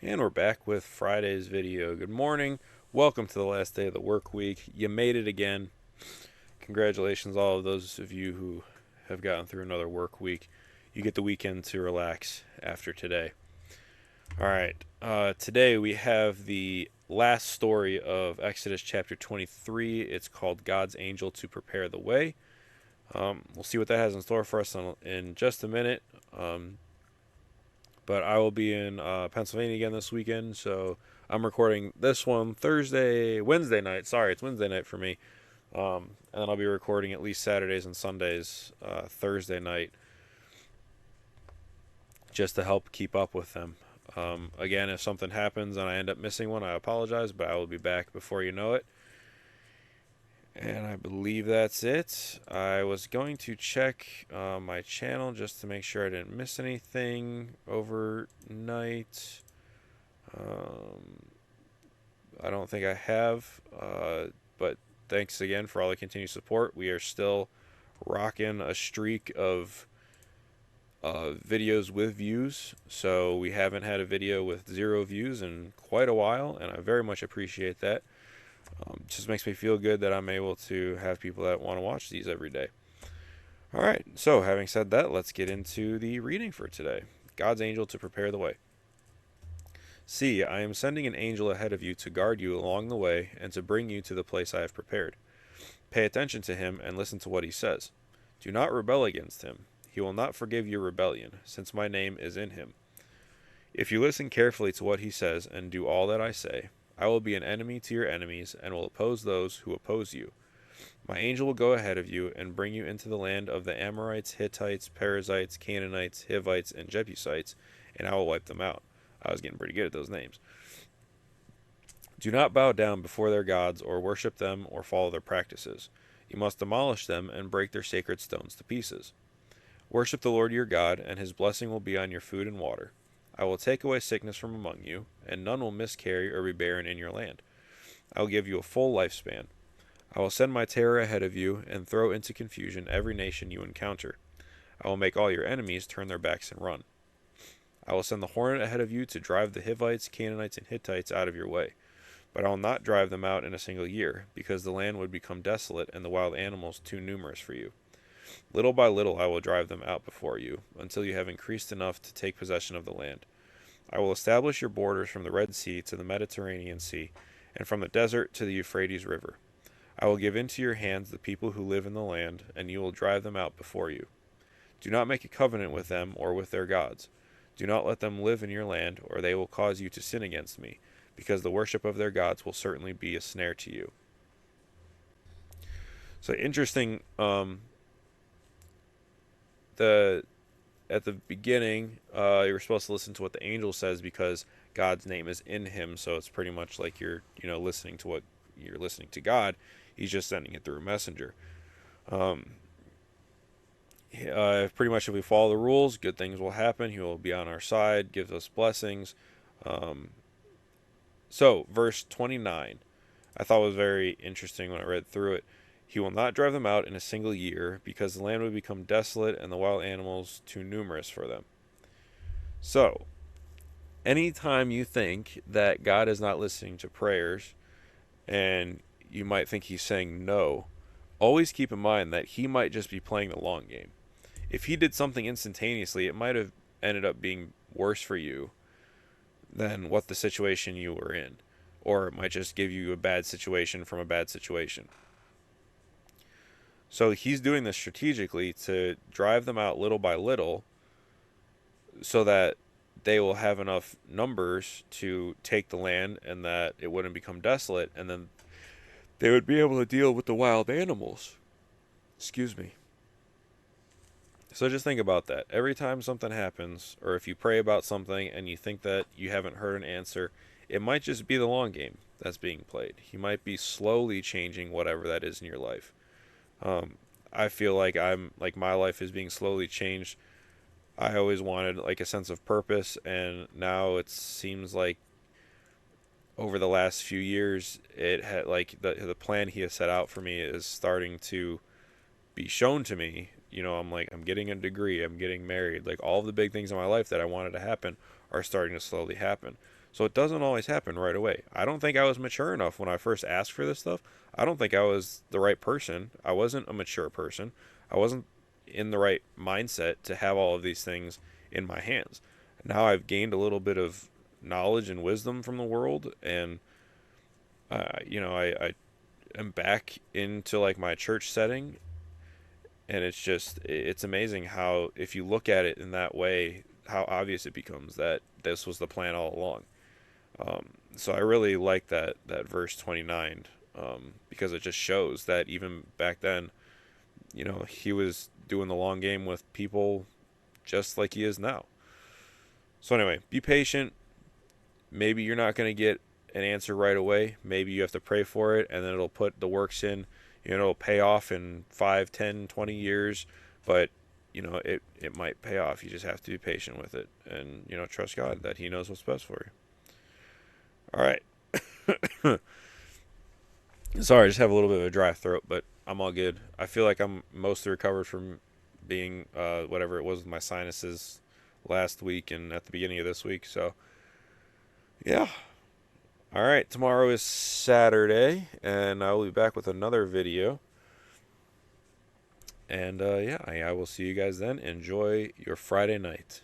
And we're back with Friday's video. Good morning. Welcome to the last day of the work week. You made it again. Congratulations, all of those of you who have gotten through another work week. You get the weekend to relax after today. All right. Today we have the last story of Exodus chapter 23. It's called God's Angel to Prepare the Way. We'll see what that has in store for us in just a minute. But I will be in Pennsylvania again this weekend, so I'm recording this one Wednesday night. Sorry, it's Wednesday night for me. And then I'll be recording at least Saturdays and Sundays, Thursday night, just to help keep up with them. Again, if something happens and I end up missing one, I apologize, but I will be back before you know it. And I believe that's it. I was going to check my channel just to make sure I didn't miss anything overnight. I don't think I have, but thanks again for all the continued support. We are still rocking a streak of videos with views, so we haven't had a video with 0 views in quite a while, and I very much appreciate that. Just makes me feel good that I'm able to have people that want to watch these every day. All right, so having said that, let's get into the reading for today. God's angel to prepare the way. See, I am sending an angel ahead of you to guard you along the way and to bring you to the place I have prepared. Pay attention to him and listen to what he says. Do not rebel against him. He will not forgive your rebellion, since my name is in him. If you listen carefully to what he says and do all that I say, I will be an enemy to your enemies and will oppose those who oppose you. My angel will go ahead of you and bring you into the land of the Amorites, Hittites, Perizzites, Canaanites, Hivites, and Jebusites, and I will wipe them out. I was getting pretty good at those names. Do not bow down before their gods or worship them or follow their practices. You must demolish them and break their sacred stones to pieces. Worship the Lord your God, and his blessing will be on your food and water. I will take away sickness from among you, and none will miscarry or be barren in your land. I will give you a full lifespan. I will send my terror ahead of you and throw into confusion every nation you encounter. I will make all your enemies turn their backs and run. I will send the hornet ahead of you to drive the Hivites, Canaanites, and Hittites out of your way. But I will not drive them out in a single year, because the land would become desolate and the wild animals too numerous for you. Little by little I will drive them out before you, until you have increased enough to take possession of the land. I will establish your borders from the Red Sea to the Mediterranean Sea, and from the desert to the Euphrates River. I will give into your hands the people who live in the land, and you will drive them out before you. Do not make a covenant with them or with their gods. Do not let them live in your land, or they will cause you to sin against me, because the worship of their gods will certainly be a snare to you. So interesting. The At the beginning, you're supposed to listen to what the angel says because God's name is in him. So it's pretty much like you're listening to what you're listening to God. He's just sending it through a messenger. Pretty much if we follow the rules, good things will happen. He will be on our side, gives us blessings. So verse 29, I thought was very interesting when I read through it. He will not drive them out in a single year, because the land would become desolate and the wild animals too numerous for them. So, anytime you think that God is not listening to prayers, and you might think he's saying no, always keep in mind that he might just be playing the long game. If he did something instantaneously, it might have ended up being worse for you than what the situation you were in. Or it might just give you a bad situation from a bad situation. So he's doing this strategically to drive them out little by little so that they will have enough numbers to take the land and that it wouldn't become desolate, and then they would be able to deal with the wild animals. Excuse me. So just think about that. Every time something happens, or if you pray about something and you think that you haven't heard an answer, it might just be the long game that's being played. He might be slowly changing whatever that is in your life. I feel like my life is being slowly changed. I always wanted like a sense of purpose, and now it seems like over the last few years, it had like the plan he has set out for me is starting to be shown to me. I'm getting a degree, I'm getting married, like all the big things in my life that I wanted to happen are starting to slowly happen. So it doesn't always happen right away. I don't think I was mature enough when I first asked for this stuff. I don't think I was the right person. I wasn't a mature person. I wasn't in the right mindset to have all of these things in my hands. Now I've gained a little bit of knowledge and wisdom from the world, and I am back into like my church setting, and it's amazing how, if you look at it in that way, how obvious it becomes that this was the plan all along. So I really like that verse 29, because it just shows that even back then, he was doing the long game with people just like he is now. So anyway, be patient. Maybe you're not going to get an answer right away. Maybe you have to pray for it, and then it'll put the works in. It'll pay off in 5, 10, 20 years, but it might pay off. You just have to be patient with it, and trust God that He knows what's best for you. All right. Sorry, I just have a little bit of a dry throat, but I'm all good. I feel like I'm mostly recovered from being whatever it was with my sinuses last week and at the beginning of this week. So yeah. All right, tomorrow is Saturday, and I will be back with another video. And yeah, I will see you guys then. Enjoy your Friday night.